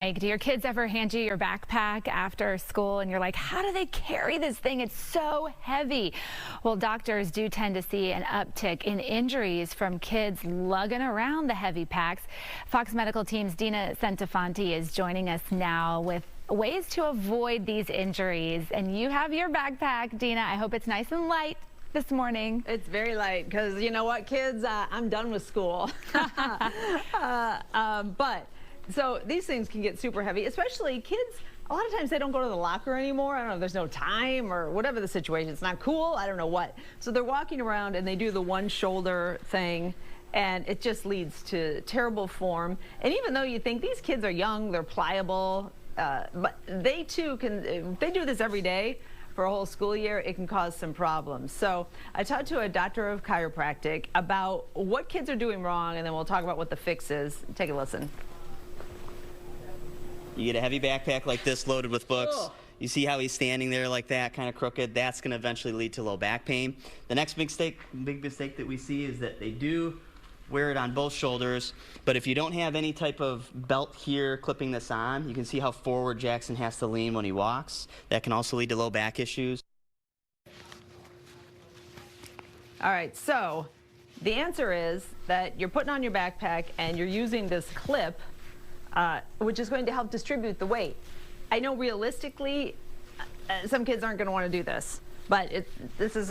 Like, do your kids ever hand you your backpack after school and you're like, how do they carry this thing? It's so heavy. Well, doctors do tend to see an uptick in injuries from kids lugging around the heavy packs. Fox Medical Team's Deena Centofanti is joining us now with ways to avoid these injuries. And you have your backpack, Deena. I hope it's nice and light this morning. It's very light because you know what, kids, I'm done with school. So these things can get super heavy, especially kids. A lot of times they don't go to the locker anymore. I don't know if there's no time or whatever the situation. It's not cool. I don't know what. So they're walking around and they do the one shoulder thing, and it just leads to terrible form. And even though you think these kids are young, they're pliable, but they too can, if they do this every day for a whole school year, it can cause some problems. So I talked to a doctor of chiropractic about what kids are doing wrong, and then we'll talk about what the fix is. Take a listen. You get a heavy backpack like this loaded with books. Ugh. You see how he's standing there like that, kind of crooked. That's going to eventually lead to low back pain. The next big mistake that we see is that they do wear it on both shoulders, but if you don't have any type of belt here clipping this on, you can see how forward Jackson has to lean when he walks. That can also lead to low back issues. All right, so the answer is that you're putting on your backpack and you're using this clip, which is going to help distribute the weight. I know realistically, some kids aren't going to want to do this, but this is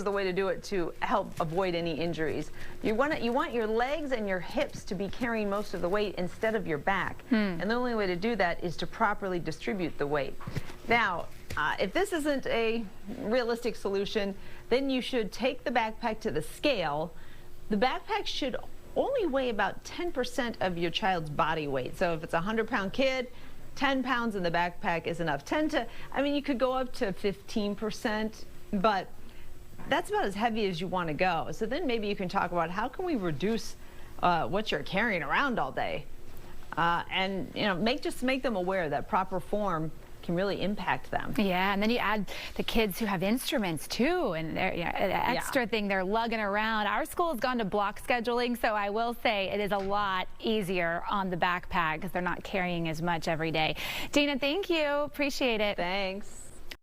the way to do it to help avoid any injuries. You want your legs and your hips to be carrying most of the weight instead of your back, and the only way to do that is to properly distribute the weight. Now, if this isn't a realistic solution, then you should take the backpack to the scale. The backpack should only weigh about 10% of your child's body weight. So if it's a 100-pound kid, 10 pounds in the backpack is enough. I mean, you could go up to 15%, but that's about as heavy as you want to go. So then maybe you can talk about how can we reduce what you're carrying around all day, and just make them aware that proper form can really impact them. Yeah, and then you add the kids who have instruments too, and they're, an extra thing they're lugging around. Our school has gone to block scheduling, so I will say it is a lot easier on the backpack because they're not carrying as much every day. Deena, thank you. Appreciate it. Thanks.